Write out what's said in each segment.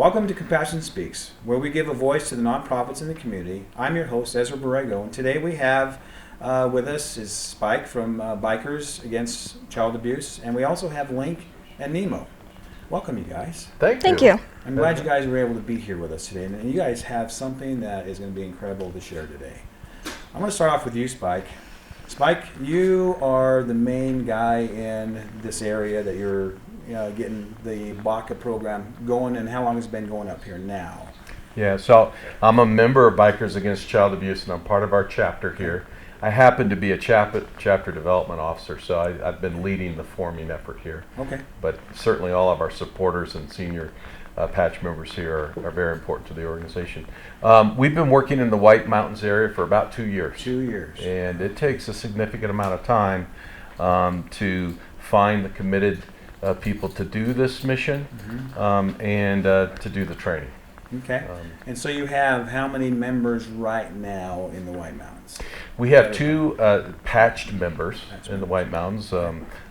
Welcome to Compassion Speaks, where we give a voice to the nonprofits in the community. I'm your host, Ezra Borrego, and today we have with us is Spike from Bikers Against Child Abuse, and we also have Link and Nemo. Welcome, you guys. Thank you. I'm glad you guys were able to be here with us today, and you guys have something that is going to be incredible to share today. I'm going to start off with you, Spike. Spike, you are the main guy in this area that you're getting the BACA program going, and how long has it been going up here now? Yeah, so I'm a member of Bikers Against Child Abuse, and I'm part of our chapter here. I happen to be a chapter development officer, so I've been leading the forming effort here. Okay. But certainly all of our supporters and senior patch members here are very important to the organization. We've been working in the White Mountains area for about 2 years. 2 years. And it takes a significant amount of time to find the committed people to do this mission, and to do the training. Okay. And so you have how many members right now in the White Mountains? We have two patched members in the White Mountains,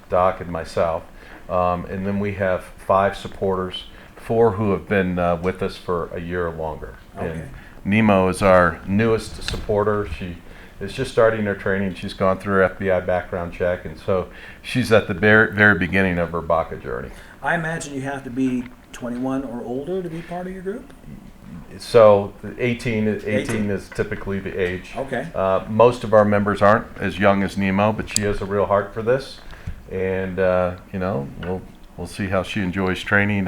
Doc and myself, and then we have 5 supporters, 4 who have been with us for a year or longer. Okay. And Nemo is our newest supporter. She is just starting her training. She's gone through her FBI background check, and so she's at the very beginning of her BACA journey. I imagine you have to be 21 or older to be part of your group? So 18 is typically the age. Okay. Most of our members aren't as young as Nemo, but she has a real heart for this, and we'll see how she enjoys training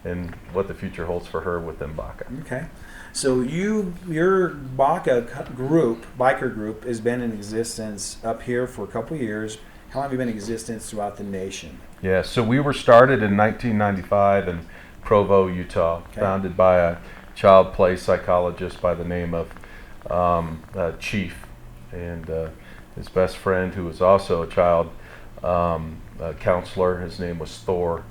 and what the future holds for her within BACA. Okay. So your BACA group, biker group, has been in existence up here for a couple of years. How long have you been in existence throughout the nation? Yeah, so we were started in 1995 in Provo, Utah, founded by a child play psychologist by the name of Chief, and his best friend, who was also a child counselor. His name was Thor.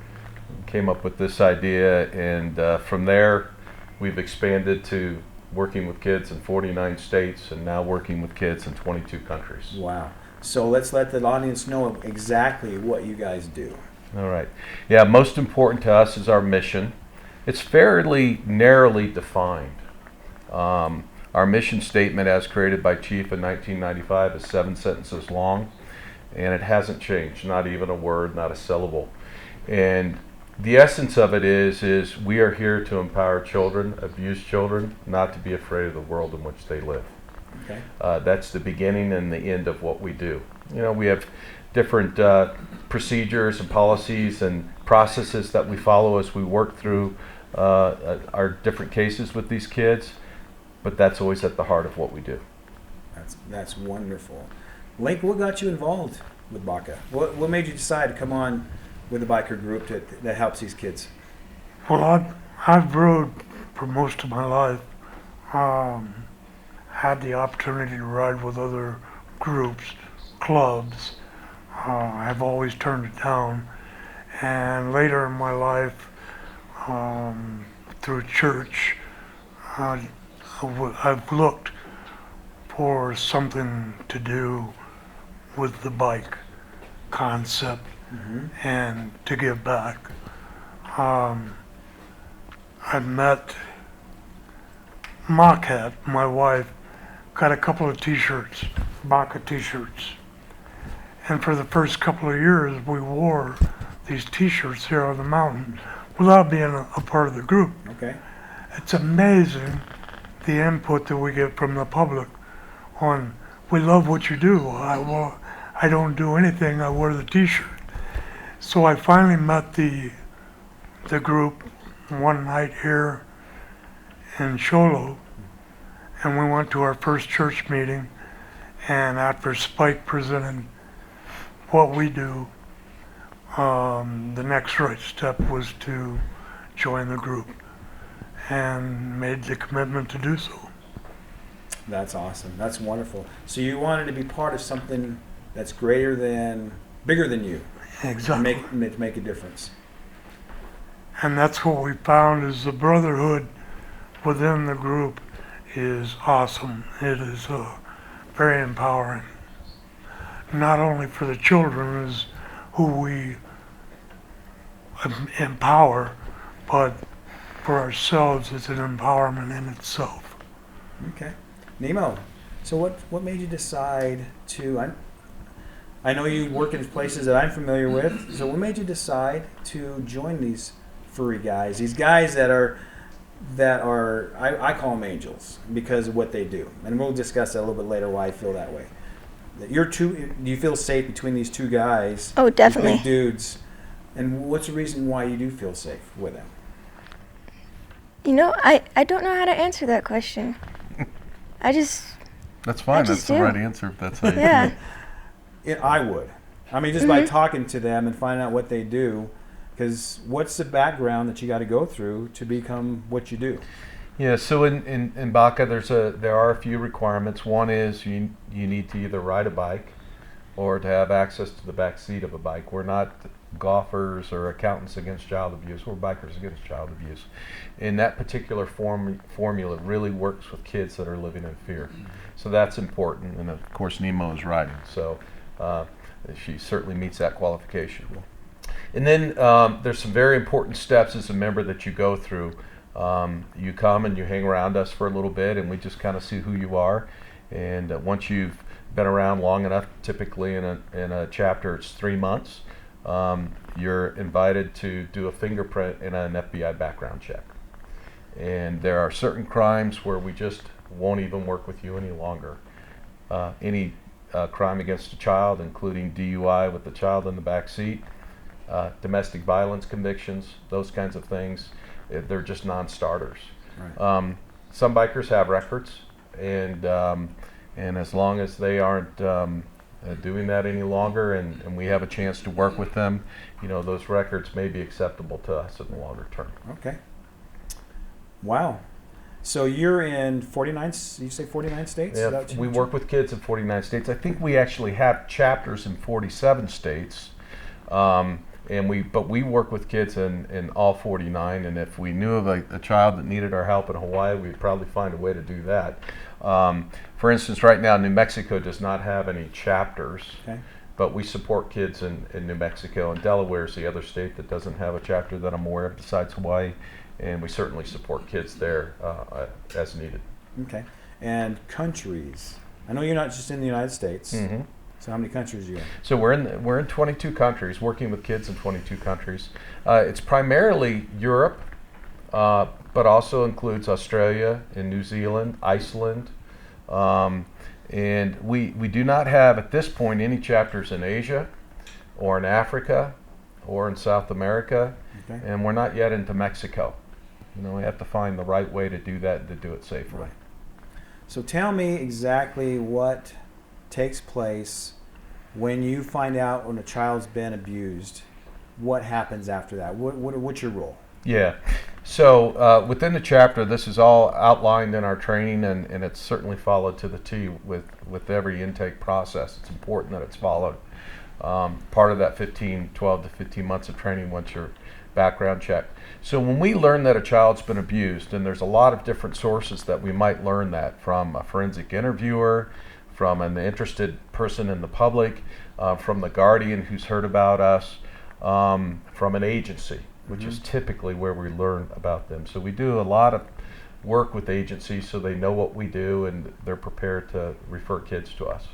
Came up with this idea, and from there we've expanded to working with kids in 49 states and now working with kids in 22 countries. Wow. So let's let the audience know exactly what you guys do. All right. Yeah, most important to us is our mission. It's fairly narrowly defined. Our mission statement, as created by Chief in 1995, is 7 sentences long, and it hasn't changed, not even a word, not a syllable. And the essence of it is we are here to empower children, abused children, not to be afraid of the world in which they live. Okay. That's the beginning and the end of what we do. You know, we have different procedures and policies and processes that we follow as we work through our different cases with these kids, but that's always at the heart of what we do. That's wonderful. Link, what got you involved with BACA? What made you decide to come on with a biker group that helps these kids? Well, I've rode for most of my life. Had the opportunity to ride with other groups, clubs. I've always turned it down. And later in my life, through church, I've looked for something to do with the bike concept and to give back. I've met Makat, my wife, got a couple of t-shirts, BACA t-shirts. And for the first couple of years, we wore these t-shirts here on the mountain without being a part of the group. Okay. It's amazing the input that we get from the public on, we love what you do. I don't do anything, I wear the t-shirt. So I finally met the group one night here in Sholo, and we went to our first church meeting, and after Spike presented what we do, the next right step was to join the group, and made the commitment to do so. That's awesome. That's wonderful. So you wanted to be part of something that's bigger than you. Exactly. To make a difference. And that's what we found is the brotherhood within the group is awesome. It is very empowering. Not only for the children is who we empower, but for ourselves is an empowerment in itself. Okay. Nemo, so what made you decide to, I know you work in places that I'm familiar with, so what made you decide to join these furry guys, these guys that are, I call them angels because of what they do. And we'll discuss that a little bit later why I feel that way. That do you feel safe between these two guys? Oh, definitely. These big dudes. And what's the reason why you do feel safe with them? You know, I don't know how to answer that question. That's fine. I That's just the do. right answer if that's how you Yeah. I would. I mean, just by talking to them and finding out what they do, because what's the background that you got to go through to become what you do? Yeah, so in BACA there are a few requirements. One is you need to either ride a bike or to have access to the back seat of a bike. We're not golfers or accountants against child abuse. We're bikers against child abuse. And that particular formula really works with kids that are living in fear. So that's important. And of course, Nemo is riding. So she certainly meets that qualification. And then there's some very important steps as a member that you go through. You come and you hang around us for a little bit, and we just kind of see who you are. And once you've been around long enough, typically in a chapter it's 3 months, you're invited to do a fingerprint and an FBI background check. And there are certain crimes where we just won't even work with you any longer. Any crime against a child, including DUI with the child in the back seat, domestic violence convictions, those kinds of things, they're just non-starters. Right. Some bikers have records, and as long as they aren't doing that any longer, and we have a chance to work with them, those records may be acceptable to us in the longer term. Okay. Wow. So you're in 49, you say 49 states? Is Yeah, that we what work with kids in 49 states. I think we actually have chapters in 47 states. But we work with kids in all 49, and if we knew of a child that needed our help in Hawaii, we'd probably find a way to do that. For instance, right now, New Mexico does not have any chapters, Okay. but we support kids in New Mexico, and Delaware is the other state that doesn't have a chapter that I'm aware of besides Hawaii, and we certainly support kids there as needed. Okay. And countries. I know you're not just in the United States. Mm-hmm. So how many countries are you in? So we're in 22 countries, working with kids in 22 countries. It's primarily Europe, but also includes Australia and New Zealand, Iceland, and we do not have at this point any chapters in Asia, or in Africa, or in South America, Okay. and we're not yet into Mexico. We have to find the right way to do that and to do it safely. Right. So tell me exactly what takes place when you find out when a child's been abused. What happens after that? What's your role? Yeah. So within the chapter, this is all outlined in our training, and it's certainly followed to the T with every intake process. It's important that it's followed. Part of that 12 to 15 months of training once your background check. So when we learn that a child's been abused, and there's a lot of different sources that we might learn that from: a forensic interviewer, from an interested person in the public, from the guardian who's heard about us, from an agency, which is typically where we learn about them. So we do a lot of work with agencies so they know what we do and they're prepared to refer kids to us.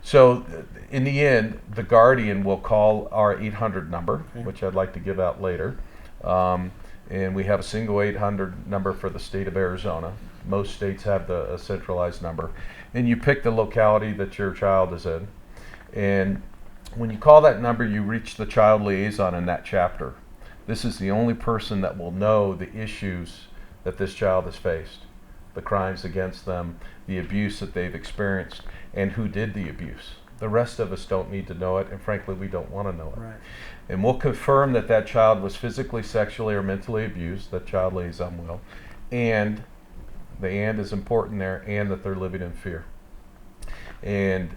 So in the end, the guardian will call our 800 number, which I'd like to give out later. And we have a single 800 number for the state of Arizona. Most states have a centralized number. And you pick the locality that your child is in. And when you call that number, you reach the child liaison in that chapter. This is the only person that will know the issues that this child has faced, the crimes against them, the abuse that they've experienced, and who did the abuse. The rest of us don't need to know it, and frankly, we don't want to know it. Right. And we'll confirm that that child was physically, sexually, or mentally abused, that child liaison will, and the "and" is important there, and that they're living in fear. And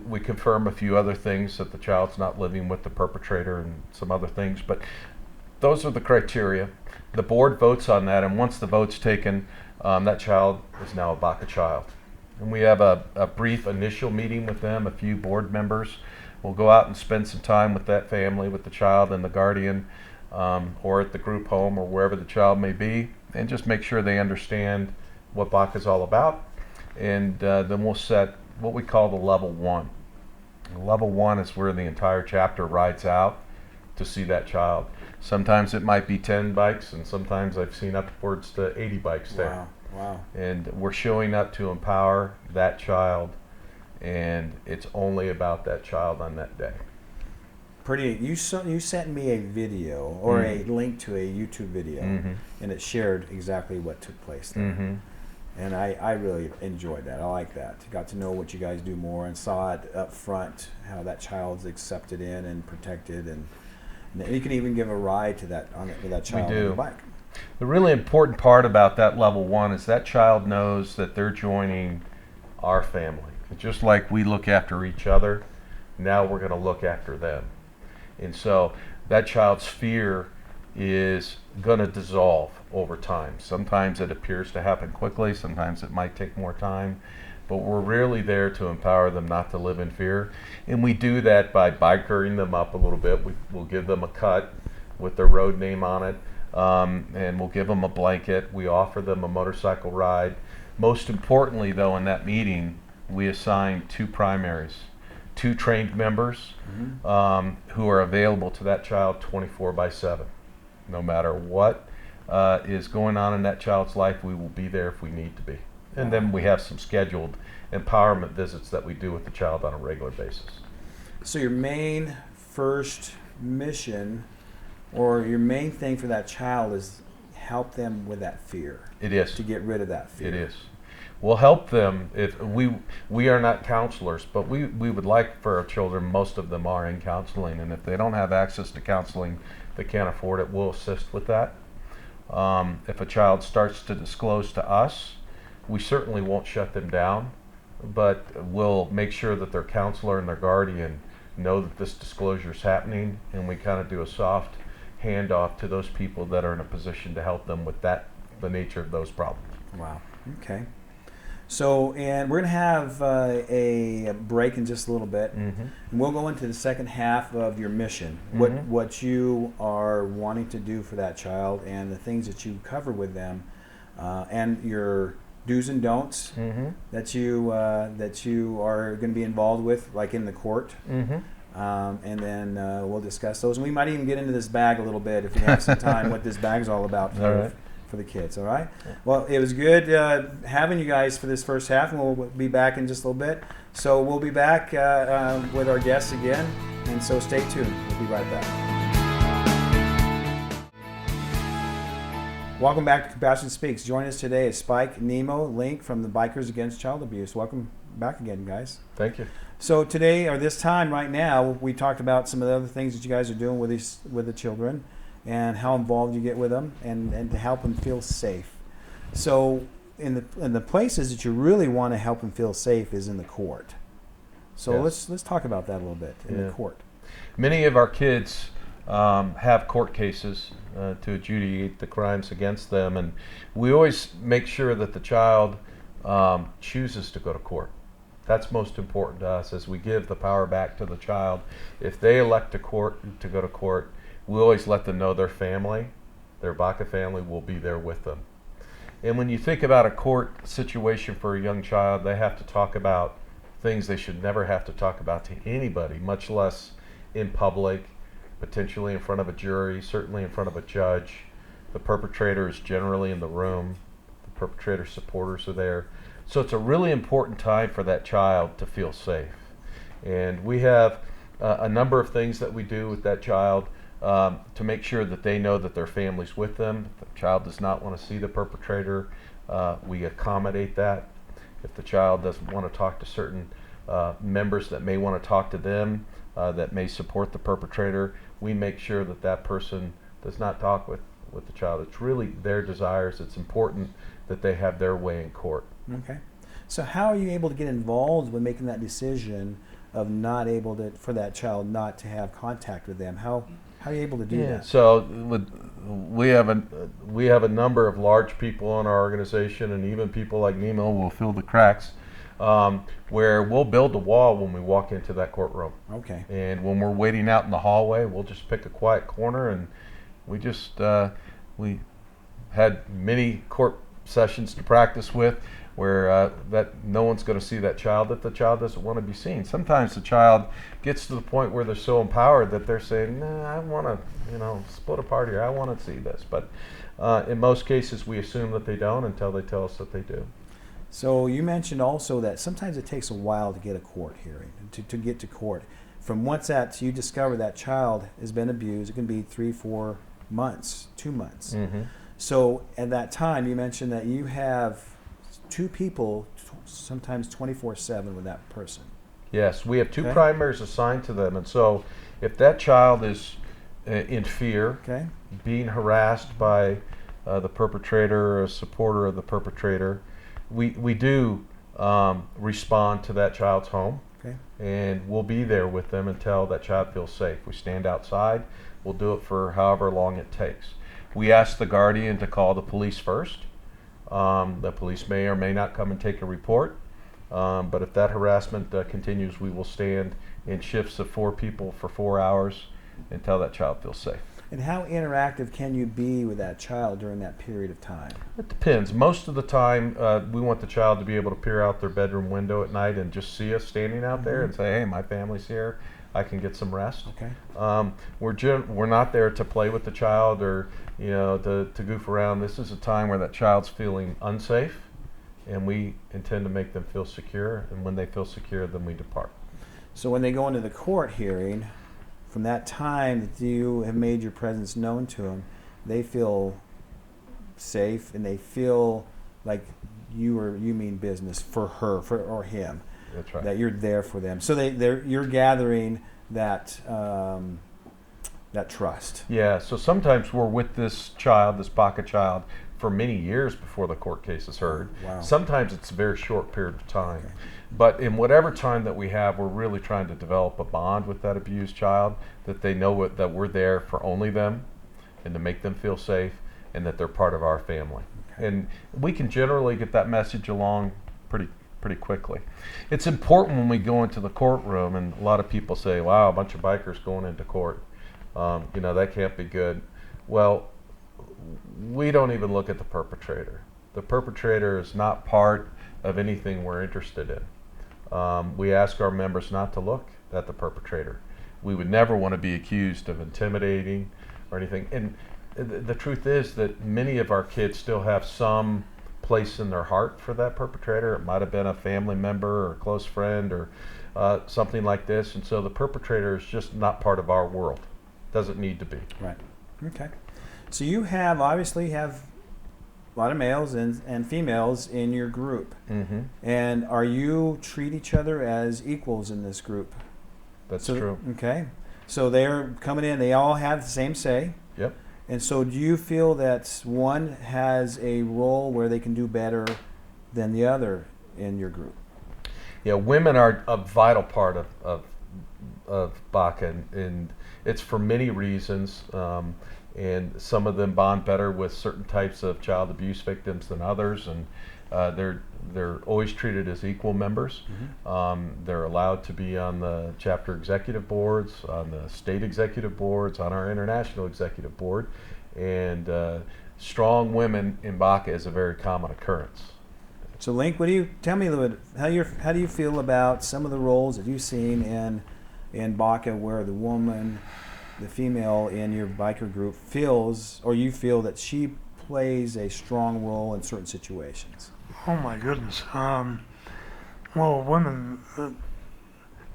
we confirm a few other things, that the child's not living with the perpetrator and some other things, but those are the criteria. The board votes on that, and once the vote's taken, that child is now a BACA child. And we have a brief initial meeting with them, a few board members. We'll go out and spend some time with that family, with the child and the guardian, or at the group home or wherever the child may be, and just make sure they understand what BACA is all about. And then we'll set what we call the level 1. Level 1 is where the entire chapter rides out to see that child. Sometimes it might be 10 bikes, and sometimes I've seen upwards to 80 bikes there. Wow. Wow. And we're showing up to empower that child, and it's only about that child on that day. Pretty. You sent me a video or a link to a YouTube video, and it shared exactly what took place there. And I really enjoyed that. I like that. Got to know what you guys do more and saw it up front, how that child's accepted in and protected, and you can even give a ride to that with that child on the bike. The really important part about that level 1 is that child knows that they're joining our family. Just like we look after each other, now we're going to look after them. And so that child's fear is going to dissolve over time. Sometimes it appears to happen quickly, sometimes it might take more time, but we're really there to empower them not to live in fear. And we do that by bikering them up a little bit. We'll give them a cut with their road name on it, and we'll give them a blanket. We offer them a motorcycle ride. Most importantly, though, in that meeting, we assign 2 primaries, 2 trained members who are available to that child 24/7. No matter what is going on in that child's life, we will be there if we need to be. And then we have some scheduled empowerment visits that we do with the child on a regular basis. So your main first mission, or your main thing for that child, is help them with that fear. It is. To get rid of that fear. It is. We'll help them. If we are not counselors, but we would like for our children, most of them are in counseling, and if they don't have access to counseling, they can't afford it, we'll assist with that. If a child starts to disclose to us, we certainly won't shut them down, but we'll make sure that their counselor and their guardian know that this disclosure is happening, and we kind of do a soft handoff to those people that are in a position to help them with the nature of those problems. Wow. Okay. So, and we're going to have a break in just a little bit, and we'll go into the second half of your mission, what you are wanting to do for that child, and the things that you cover with them, and your do's and don'ts that you are going to be involved with, like in the court. And then we'll discuss those, and we might even get into this bag a little bit if we have some time. What this bag is all about for the kids. All right. Well, it was good having you guys for this first half, and we'll be back in just a little bit. So we'll be back with our guests again, and so stay tuned. We'll be right back. Welcome back to Compassion Speaks. Joining us today is Spike Nemo Link from the Bikers Against Child Abuse. Welcome back again, guys. Thank you. So today, or this time right now, we talked about some of the other things that you guys are doing with the children, and how involved you get with them, and to help them feel safe. So in the places that you really want to help them feel safe is in the court. So let's talk about that a little bit in the court. Many of our kids have court cases to adjudicate the crimes against them, and we always make sure that the child chooses to go to court. That's most important to us, as we give the power back to the child. If they elect to go to court, we always let them know their family, their BACA family, will be there with them. And when you think about a court situation for a young child, they have to talk about things they should never have to talk about to anybody, much less in public, potentially in front of a jury, certainly in front of a judge. The perpetrator is generally in the room. The perpetrator's supporters are there. So it's a really important time for that child to feel safe. And we have a number of things that we do with that child to make sure that they know that their family's with them. If the child does not want to see the perpetrator, we accommodate that. If the child doesn't want to talk to certain members that may want to talk to them, that may support the perpetrator, we make sure that that person does not talk with the child. It's really their desires. It's important that they have their way in court. Okay. So how are you able to get involved with making that decision of not able to, for that child not to have contact with them? How are you able to do that? So we have a number of large people in our organization, and even people like Nemo will fill the cracks, where we'll build a wall when we walk into that courtroom. Okay. And when we're waiting out in the hallway, we'll just pick a quiet corner and We just we had many court sessions to practice with where that no one's going to see that child if the child doesn't want to be seen. Sometimes the child gets to the point where they're so empowered that they're saying, nah, I want to, split apart here. I want to see this. But in most cases, we assume that they don't until they tell us that they do. So you mentioned also that sometimes it takes a while to get a court hearing, to get to court. From once that you discover that child has been abused, it can be 3, 4 months, 2 months. Mm-hmm. So at that time, you mentioned that you have 2 people, sometimes 24/7 with that person. Yes, we have 2 Okay. primaries assigned to them. And so if that child is in fear, Okay. being harassed by the perpetrator or a supporter of the perpetrator, we do respond to that child's home. Okay. And we'll be there with them until that child feels safe. We stand outside. We'll do it for however long it takes. We ask the guardian to call the police first. The police may or may not come and take a report. But if that harassment continues, we will stand in shifts of 4 people for 4 hours until that child feels safe. And how interactive can you be with that child during that period of time? It depends. Most of the time, we want the child to be able to peer out their bedroom window at night and just see us standing out there and say, hey, my family's here. I can get some rest. Okay. We're not there to play with the child or to goof around. This is a time where that child's feeling unsafe, and we intend to make them feel secure. And when they feel secure, then we depart. So when they go into the court hearing, from that time that you have made your presence known to them, they feel safe and they feel like you mean business for her or him. That's right. That you're there for them. So you're gathering that that trust. Yeah. So sometimes we're with this child, this BACA child, for many years before the court case is heard. Wow. Sometimes it's a very short period of time. Okay. But in whatever time that we have, we're really trying to develop a bond with that abused child, that they know that we're there for only them and to make them feel safe and that they're part of our family. Okay. And we can generally get that message along pretty quickly. It's important when we go into the courtroom, and a lot of people say, wow, a bunch of bikers going into court. That can't be good. Well, we don't even look at the perpetrator. The perpetrator is not part of anything we're interested in. We ask our members not to look at the perpetrator. We would never want to be accused of intimidating or anything. And the truth is that many of our kids still have some place in their heart for that perpetrator. It might have been a family member or a close friend or something like this. And so the perpetrator is just not part of our world. Doesn't need to be. Right. Okay. So you obviously have a lot of males and females in your group. Mm-hmm. And are you treat each other as equals in this group? That's true. Okay. So they're coming in, they all have the same say. Yep. And so do you feel that one has a role where they can do better than the other in your group? Yeah, women are a vital part of BACA, and it's for many reasons. And some of them bond better with certain types of child abuse victims than others, and they're always treated as equal members. Mm-hmm. They're allowed to be on the chapter executive boards, on the state executive boards, on our international executive board, and strong women in BACA is a very common occurrence. So Link, tell me a little bit how do you feel about some of the roles that you've seen in BACA where the female in your biker group feels, or you feel that she plays a strong role in certain situations? Oh my goodness. Well, women,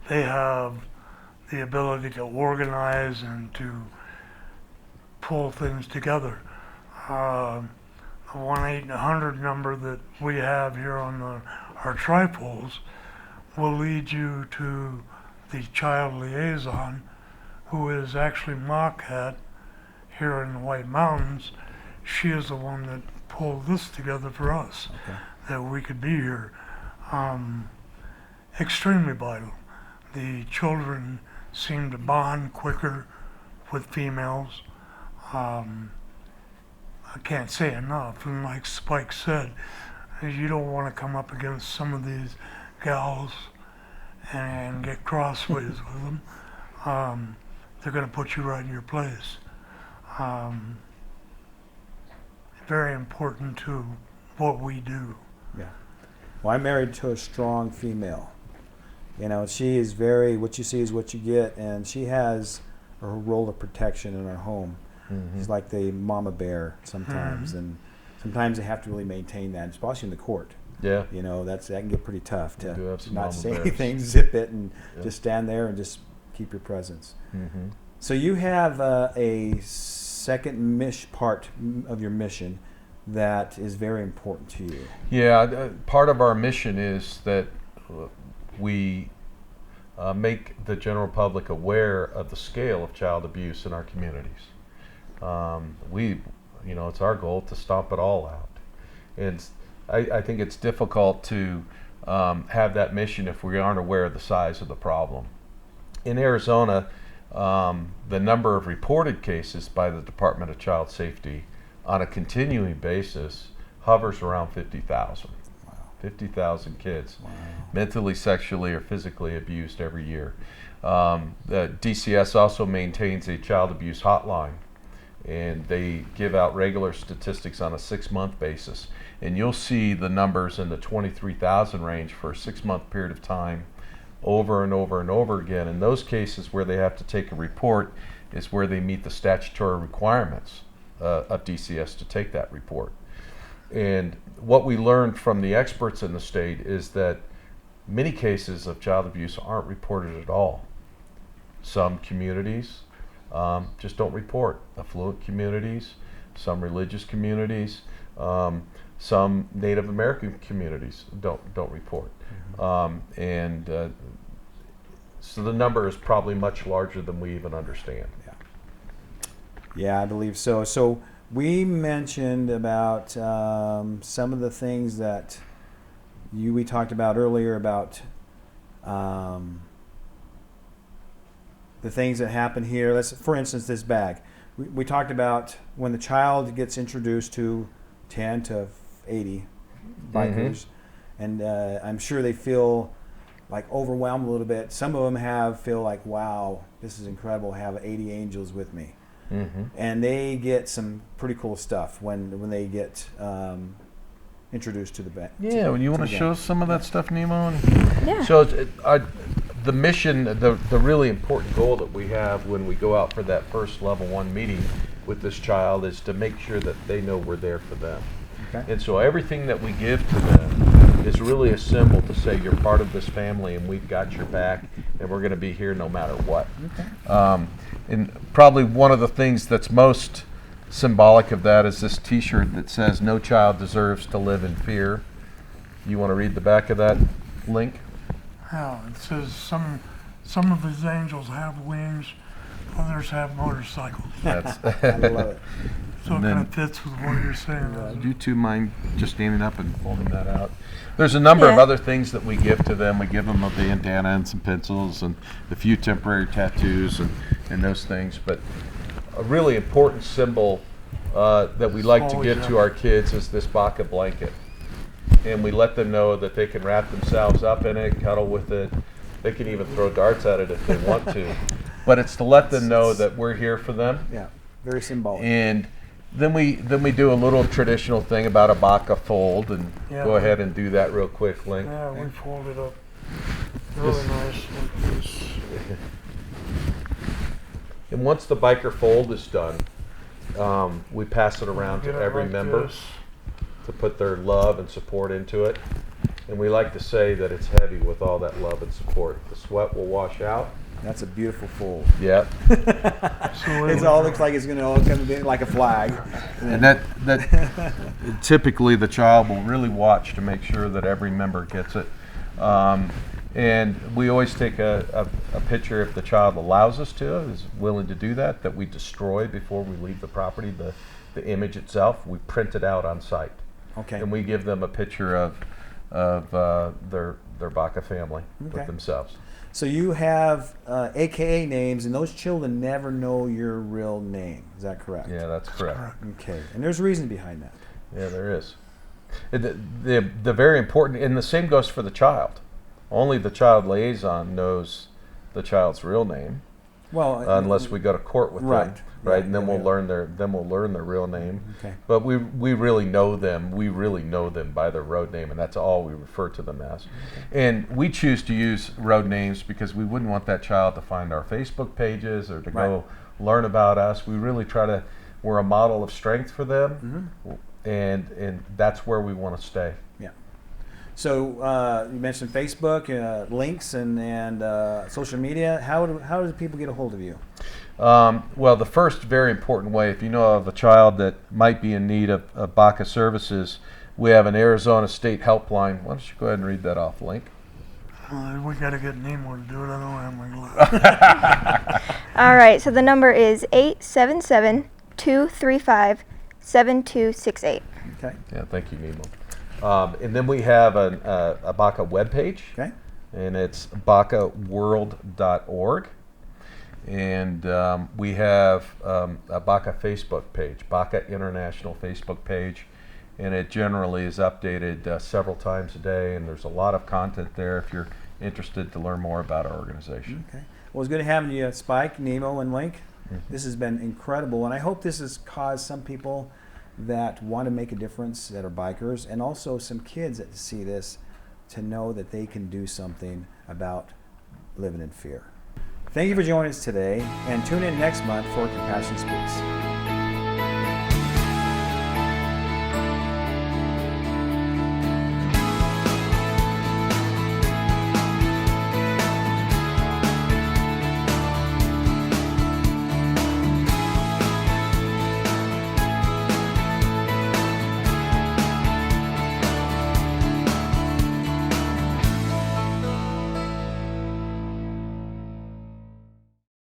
they have the ability to organize and to pull things together. The 1-800 number that we have here on our tripoles will lead you to the child liaison, who is actually Marquette here in the White Mountains. She is the one that pulled this together for us, Okay. that we could be here. Extremely vital. The children seem to bond quicker with females. I can't say enough, and like Spike said, you don't want to come up against some of these gals and get crossways with them. They're going to put you right in your place. um, very important to what we do. Yeah. Well, I'm married to a strong female. You know, she is very, what you see is what you get, and she has her role of protection in our home. She's like the mama bear sometimes, and sometimes they have to really maintain that, especially in the court. Yeah. You know, that can get pretty tough We do to have some not mama say bears. anything, zip it, and Yeah. just stand there and just keep your presence. Mm-hmm. So you have a second part of your mission that is very important to you. Yeah, part of our mission is that we make the general public aware of the scale of child abuse in our communities. It's our goal to stomp it all out. And I think it's difficult to have that mission if we aren't aware of the size of the problem. In Arizona, the number of reported cases by the Department of Child Safety on a continuing basis hovers around 50,000. Wow. 50,000 kids Wow. mentally, sexually, or physically abused every year. The DCS also maintains a child abuse hotline, and they give out regular statistics on a 6-month basis. And you'll see the numbers in the 23,000 range for a 6-month period of time over and over and over again. In those cases where they have to take a report is where they meet the statutory requirements of DCS to take that report. And what we learned from the experts in the state is that many cases of child abuse aren't reported at all. Some communities just don't report. Affluent communities, some religious communities, some Native American communities don't report. So the number is probably much larger than we even understand. Yeah, I believe so. So we mentioned about some of the things that we talked about earlier about the things that happen here. Let's, for instance, this bag. We talked about when the child gets introduced to 10 to 80 bikers, and I'm sure they feel like overwhelmed a little bit. Some of them feel like, wow, this is incredible. I have 80 angels with me. And they get some pretty cool stuff when they get introduced to the band. Yeah, when you want to show us some of that stuff, Nemo? Yeah. So the mission, the really important goal that we have when we go out for that first level 1 meeting with this child is to make sure that they know we're there for them. Okay. And so everything that we give to them is really a symbol to say you're part of this family and we've got your back and we're going to be here no matter what. Okay. And probably one of the things that's most symbolic of that is this T-shirt that says "No child deserves to live in fear." You want to read the back of that link? Yeah, it says some of his angels have wings, others have motorcycles. That's I love it. So it And kind then- of fits with what you're saying. Do you two mind just standing up and folding that out? There's a number of Yeah. other things that we give to them. We give them a bandana and some pencils and a few temporary tattoos and those things. But a really important symbol that we like to Always give to our kids is this BACA blanket. And we let them know that they can wrap themselves up in it, cuddle with it. They can even throw darts at it if they want to. But it's to let them know that we're here for them. Yeah, very symbolic. And then we do a little traditional thing about a BACA fold, and Yeah. go ahead and do that real quick, Link. Yeah, we fold it up really nice like this. And once the biker fold is done, we pass it around to Get it every like member this. to put their love and support into it. And we like to say that it's heavy with all that love and support. The sweat will wash out. That's a beautiful fold. Yep. So It all looks like it's going to all come in like a flag. And that typically the child will really watch to make sure that every member gets it. And we always take a picture if the child allows us to, is willing to do that we destroy before we leave the property. The image itself, we print it out on site. Okay. And we give them a picture of their BACA family Okay. with themselves. So you have AKA names, and those children never know your real name. Is that correct? Yeah, that's correct. Okay. And there's a reason behind that. Yeah, there is. The very important, and the same goes for the child. Only the child liaison knows the child's real name. Well, unless we go to court with right, them, right? yeah, And then yeah, we'll learn their real name. Okay. But we really know them. We really know them by their road name, and that's all we refer to them as. And we choose to use road names because we wouldn't want that child to find our Facebook pages or to go learn about us. We really try to. We're a model of strength for them, and that's where we want to stay. Yeah. So you mentioned Facebook, links, and social media. How do people get a hold of you? Well, the first very important way, if you know of a child that might be in need of BACA services, we have an Arizona State helpline. Why don't you go ahead and read that off, Link? We got to get Nemo to do it. I don't have my glasses. All right, so the number is 877-235-7268. Okay. Yeah, thank you, Nemo. And then we have a BACA webpage, Okay. and it's bacaworld.org. And we have a BACA Facebook page, BACA International Facebook page, and it generally is updated several times a day, and there's a lot of content there if you're interested to learn more about our organization. Okay. Well, it's good having you, Spike, Nemo, and Link. This has been incredible, and I hope this has caused some people that want to make a difference that are bikers, and also some kids that see this to know that they can do something about living in fear. Thank you for joining us today, and tune in next month for Compassion Speaks.